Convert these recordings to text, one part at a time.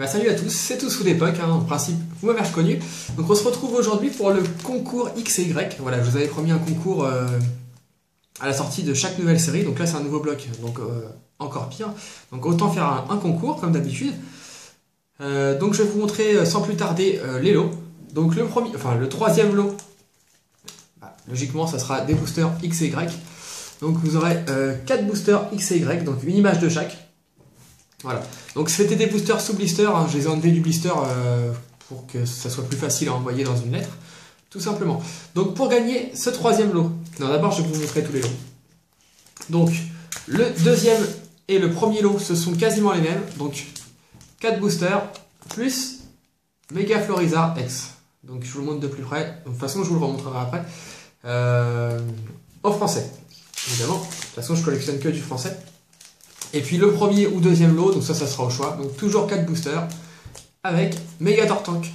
Bah, salut à tous, c'est Tous Sous d'époque, hein, en principe, vous m'avez reconnu. Donc on se retrouve aujourd'hui pour le concours X et Y. Voilà, je vous avais promis un concours à la sortie de chaque nouvelle série. Donc là c'est un nouveau bloc, donc encore pire. Donc autant faire un concours comme d'habitude. Donc je vais vous montrer sans plus tarder les lots. Donc le troisième lot, bah, logiquement ça sera des boosters X et Y. Donc vous aurez 4 boosters X et Y, donc une image de chaque. Voilà, donc c'était des boosters sous blister, hein. Je les ai enlevés du blister pour que ça soit plus facile à envoyer dans une lettre, tout simplement. Donc pour gagner ce troisième lot, d'abord je vais vous montrer tous les lots. Donc le deuxième et le premier lot, ce sont quasiment les mêmes, donc 4 boosters plus Mega Florizard X. Donc je vous le montre de plus près, de toute façon je vous le remontrerai après, en français, évidemment, de toute façon je collectionne que du français. Et puis le premier ou deuxième lot, donc ça sera au choix. Donc toujours 4 boosters avec Megator Tank.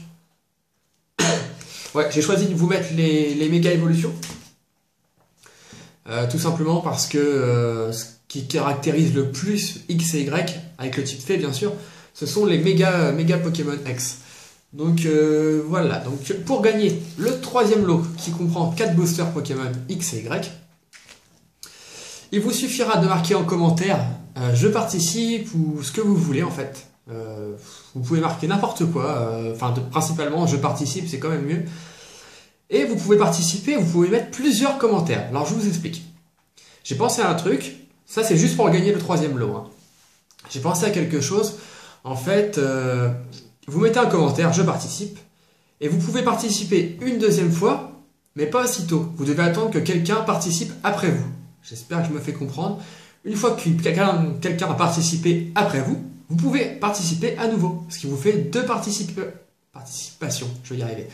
Ouais, j'ai choisi de vous mettre les méga évolutions. Tout simplement parce que ce qui caractérise le plus X et Y, avec le type fait bien sûr, ce sont les méga Pokémon X. Donc voilà, donc pour gagner le troisième lot qui comprend 4 boosters Pokémon X et Y, il vous suffira de marquer en commentaire je participe ou ce que vous voulez en fait. Vous pouvez marquer n'importe quoi, principalement je participe, c'est quand même mieux. Et vous pouvez participer, vous pouvez mettre plusieurs commentaires. Alors je vous explique. J'ai pensé à un truc, ça c'est juste pour gagner le troisième lot. Hein. J'ai pensé à quelque chose, en fait, vous mettez un commentaire, je participe, et vous pouvez participer une deuxième fois, mais pas aussitôt. Vous devez attendre que quelqu'un participe après vous. J'espère que je me fais comprendre. Une fois que quelqu'un a participé après vous, vous pouvez participer à nouveau. Ce qui vous fait 2 participations. Je vais y arriver.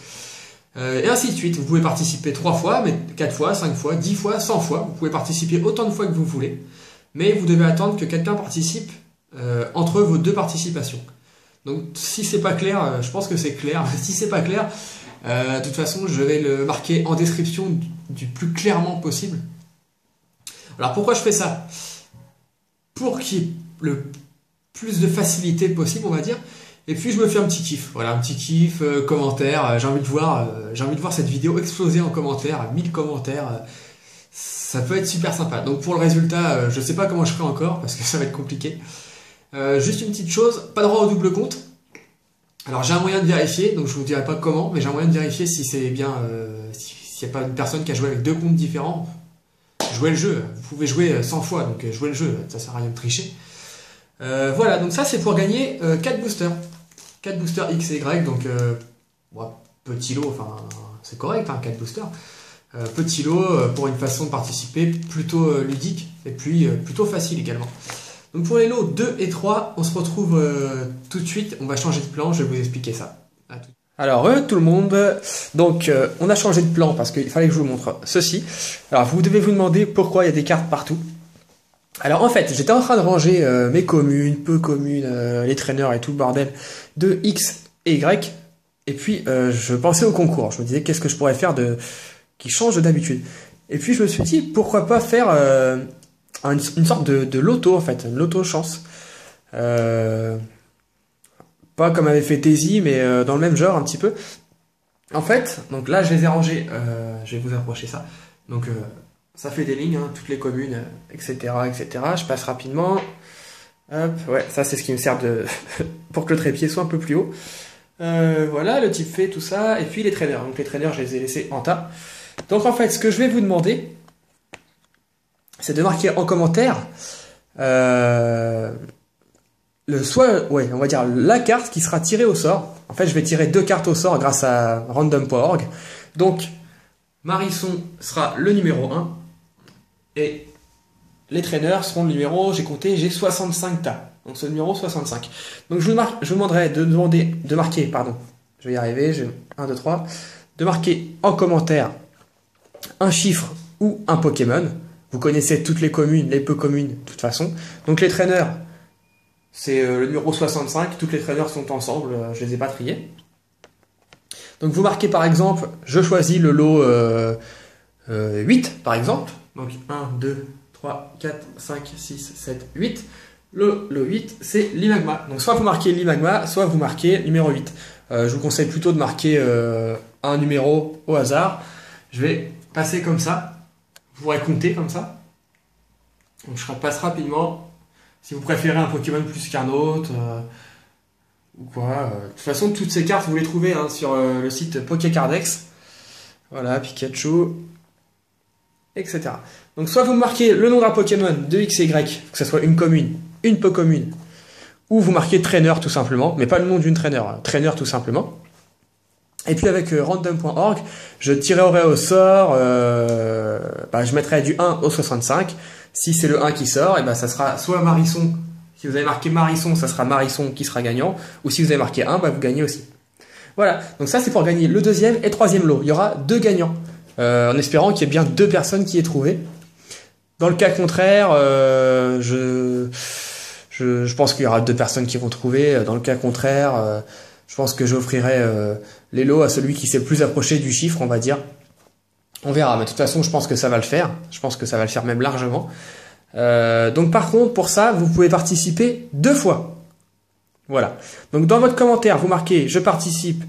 Et ainsi de suite. Vous pouvez participer 3 fois, mais 4 fois, 5 fois, 10 fois, 100 fois. Vous pouvez participer autant de fois que vous voulez. Mais vous devez attendre que quelqu'un participe entre vos 2 participations. Donc si c'est pas clair, je pense que c'est clair. Si c'est pas clair, de toute façon, je vais le marquer en description du plus clairement possible. Alors pourquoi je fais ça? Pour qu'il y ait le plus de facilité possible, on va dire. Et puis je me fais un petit kiff. Voilà, un petit kiff, commentaire. J'ai envie de voir cette vidéo exploser en commentaires, 1000 commentaires. Ça peut être super sympa. Donc pour le résultat, je sais pas comment je ferai encore parce que ça va être compliqué. Juste une petite chose, pas droit au double compte. Alors j'ai un moyen de vérifier, donc je vous dirai pas comment, mais j'ai un moyen de vérifier si c'est bien, s'il n'y a pas une personne qui a joué avec 2 comptes différents. Jouez le jeu, vous pouvez jouer 100 fois, donc jouez le jeu, ça sert à rien de tricher. Voilà, donc ça c'est pour gagner 4 boosters. 4 boosters X et Y, donc petit lot, enfin c'est correct, hein, 4 boosters. Petit lot pour une façon de participer plutôt ludique et puis plutôt facile également. Donc pour les lots 2 et 3, on se retrouve tout de suite, on va changer de plan, je vais vous expliquer ça. À tout. Alors tout le monde, donc on a changé de plan parce qu'il fallait que je vous montre ceci. Alors vous devez vous demander pourquoi il y a des cartes partout. Alors en fait, j'étais en train de ranger mes communes, peu communes, les traîneurs et tout le bordel de X et Y. Et puis je pensais au concours, je me disais qu'est-ce que je pourrais faire qui change d'habitude. Et puis je me suis dit pourquoi pas faire une sorte de loto en fait, une loto chance. Pas comme avait fait Daisy, mais dans le même genre un petit peu. En fait, donc là je les ai rangés, je vais vous approcher ça. Donc ça fait des lignes, hein, toutes les communes, etc., etc. Je passe rapidement. Hop, ouais, ça c'est ce qui me sert pour que le trépied soit un peu plus haut. Voilà, le type fait tout ça, et puis les traîneurs. Donc les traîneurs, je les ai laissés en tas. Donc en fait, ce que je vais vous demander, c'est de marquer en commentaire on va dire la carte qui sera tirée au sort. En fait, je vais tirer 2 cartes au sort grâce à random.org. Donc, Marisson sera le numéro 1. Et les traîneurs seront le numéro, j'ai 65 tas. Donc, c'est le numéro 65. Donc, je vous demanderai de marquer, pardon. Je vais y arriver, 1, 2, 3. De marquer en commentaire un chiffre ou un Pokémon. Vous connaissez toutes les communes, les peu communes, de toute façon. Donc, les traîneurs, c'est le numéro 65, toutes les traîneurs sont ensemble, je les ai pas triés. Donc vous marquez par exemple, je choisis le lot 8 par exemple. Donc 1, 2, 3, 4, 5, 6, 7, 8. Le 8, c'est l'Imagma. Donc soit vous marquez l'Imagma, soit vous marquez numéro 8. Je vous conseille plutôt de marquer un numéro au hasard. Je vais passer comme ça. Vous pourrez compter comme ça. Donc je passe rapidement. Si vous préférez un Pokémon plus qu'un autre, ou quoi. De toute façon, toutes ces cartes, vous les trouvez hein, sur le site Pokécardex. Voilà, Pikachu, etc. Donc soit vous marquez le nom d'un Pokémon de X et Y, que ce soit une commune, une peu commune, ou vous marquez trainer tout simplement, mais pas le nom d'une trainer, hein, trainer tout simplement. Et puis avec random.org, je tirerai au sort, je mettrai du 1 au 65. Si c'est le 1 qui sort, et ça sera soit Marisson. Si vous avez marqué Marisson, ça sera Marisson qui sera gagnant. Ou si vous avez marqué 1, vous gagnez aussi. Voilà, donc ça c'est pour gagner le deuxième et troisième lot. Il y aura 2 gagnants, en espérant qu'il y ait bien 2 personnes qui aient trouvé. Dans le cas contraire, je pense qu'il y aura 2 personnes qui vont trouver. Dans le cas contraire, je pense que j'offrirai les lots à celui qui s'est le plus approché du chiffre, on va dire. On verra, mais de toute façon, je pense que ça va le faire. Je pense que ça va le faire même largement. Donc par contre, pour ça, vous pouvez participer 2 fois. Voilà. Donc dans votre commentaire, vous marquez « Je participe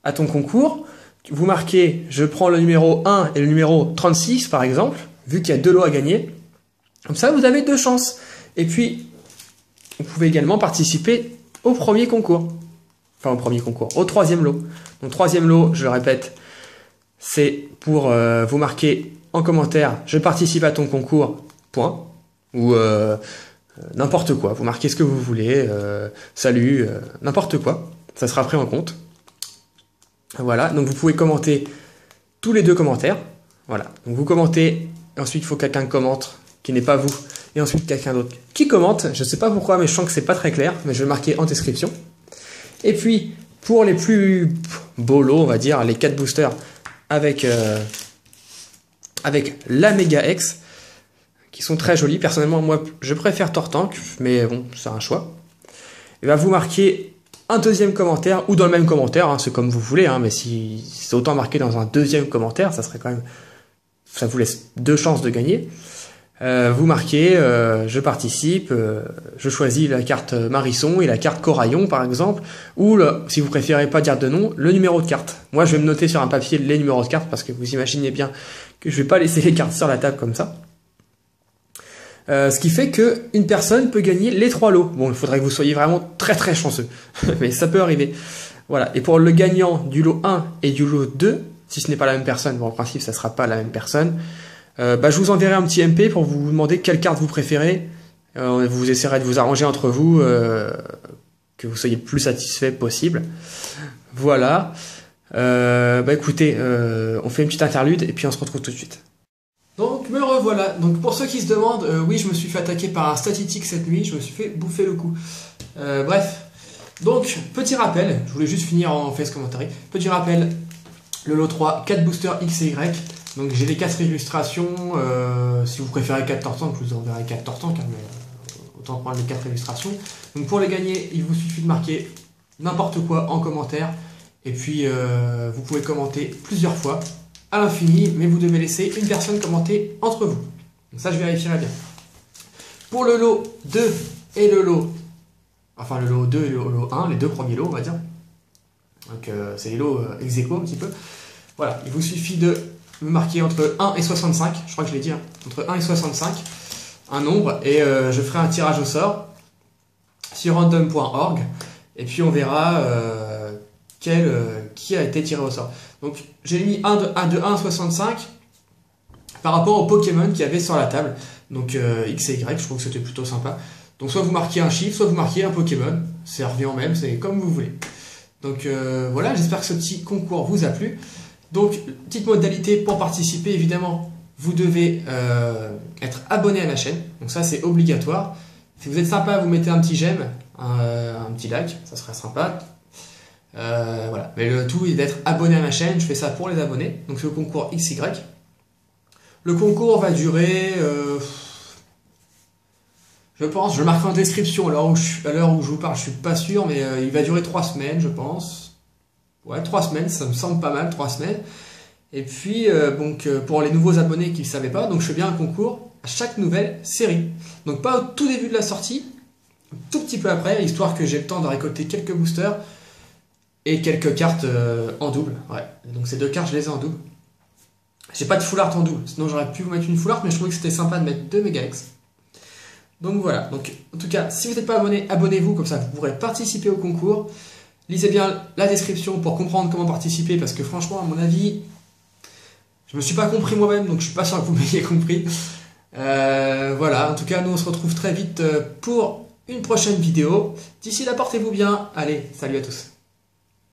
à ton concours ». Vous marquez « Je prends le numéro 1 et le numéro 36 » par exemple, vu qu'il y a 2 lots à gagner. Comme ça, vous avez 2 chances. Et puis, vous pouvez également participer au premier concours. Enfin, au premier concours, au troisième lot. Donc troisième lot, je le répète, c'est pour vous marquer en commentaire « Je participe à ton concours », point. Ou n'importe quoi. Vous marquez ce que vous voulez, salut, n'importe quoi. Ça sera pris en compte. Voilà, donc vous pouvez commenter tous les 2 commentaires. Voilà, donc vous commentez, ensuite il faut que quelqu'un commente qui n'est pas vous, et ensuite quelqu'un d'autre qui commente. Je ne sais pas pourquoi, mais je sens que c'est pas très clair, mais je vais le marquer en description. Et puis, pour les plus beaux lots, on va dire, les 4 boosters avec la Mega X, qui sont très jolis. Personnellement, moi, je préfère Tortank, mais bon, c'est un choix. Et vous marquez un deuxième commentaire, ou dans le même commentaire, hein, c'est comme vous voulez, hein, mais si c'est autant marqué dans un deuxième commentaire, ça serait quand même... Ça vous laisse 2 chances de gagner. Vous marquez, je participe, je choisis la carte Marisson et la carte Coraillon par exemple, ou si vous préférez pas dire de nom, le numéro de carte. Moi je vais me noter sur un papier les numéros de carte parce que vous imaginez bien que je vais pas laisser les cartes sur la table comme ça. Ce qui fait que une personne peut gagner les 3 lots. Bon, il faudrait que vous soyez vraiment très très chanceux, mais ça peut arriver. Voilà. Et pour le gagnant du lot 1 et du lot 2, si ce n'est pas la même personne, bon en principe ça sera pas la même personne, je vous enverrai un petit MP pour vous demander quelle carte vous préférez. Vous essaierez de vous arranger entre vous, que vous soyez le plus satisfait possible. Voilà. Écoutez, on fait une petite interlude et puis on se retrouve tout de suite. Donc me revoilà. Donc pour ceux qui se demandent, oui je me suis fait attaquer par un statistique cette nuit, je me suis fait bouffer le coup. Bref. Donc petit rappel, je voulais juste finir en face commentary. Petit rappel, le lot 3, 4 boosters X et Y. Donc j'ai les 4 illustrations, si vous préférez 4 Tortank, je vous enverrai 4 Tortank, hein, mais autant prendre les 4 illustrations. Donc pour les gagner, il vous suffit de marquer n'importe quoi en commentaire, et puis vous pouvez commenter plusieurs fois, à l'infini, mais vous devez laisser une personne commenter entre vous. Donc ça je vérifierai bien. Pour le lot 2 et le lot... Enfin le lot 2 et le lot 1, les 2 premiers lots on va dire. Donc c'est les lots ex aequo un petit peu. Voilà, il vous suffit de me marquer entre 1 et 65, je crois que je l'ai dit, hein, entre 1 et 65, un nombre, et je ferai un tirage au sort sur random.org, et puis on verra qui a été tiré au sort. Donc j'ai mis de 1 à 65 par rapport aux Pokémon qu'il y avait sur la table, donc X et Y, je trouve que c'était plutôt sympa. Donc soit vous marquez un chiffre, soit vous marquez un Pokémon, c'est revient en même, c'est comme vous voulez. Donc voilà, j'espère que ce petit concours vous a plu. Donc, petite modalité pour participer, évidemment, vous devez être abonné à ma chaîne. Donc ça, c'est obligatoire. Si vous êtes sympa, vous mettez un petit j'aime, un petit like, ça serait sympa. Voilà. Mais le tout est d'être abonné à ma chaîne. Je fais ça pour les abonnés. Donc c'est le concours XY. Le concours va durer... je pense, je le marquerai en description à l'heure où je vous parle, je suis pas sûr, mais il va durer 3 semaines, je pense. Ouais, 3 semaines, ça me semble pas mal, 3 semaines. Et puis, pour les nouveaux abonnés qui ne savaient pas, donc je fais bien un concours à chaque nouvelle série. Donc pas au tout début de la sortie, un tout petit peu après, histoire que j'ai le temps de récolter quelques boosters et quelques cartes en double. Ouais, donc ces 2 cartes, je les ai en double. J'ai pas de full art en double, sinon j'aurais pu vous mettre une full art, mais je trouvais que c'était sympa de mettre 2 Mega X. Donc voilà, donc en tout cas, si vous n'êtes pas abonné, abonnez-vous, comme ça vous pourrez participer au concours. Lisez bien la description pour comprendre comment participer, parce que franchement, à mon avis, je me suis pas compris moi-même, donc je suis pas sûr que vous m'ayez compris. Voilà, en tout cas, nous on se retrouve très vite pour une prochaine vidéo. D'ici là, portez-vous bien. Allez, salut à tous.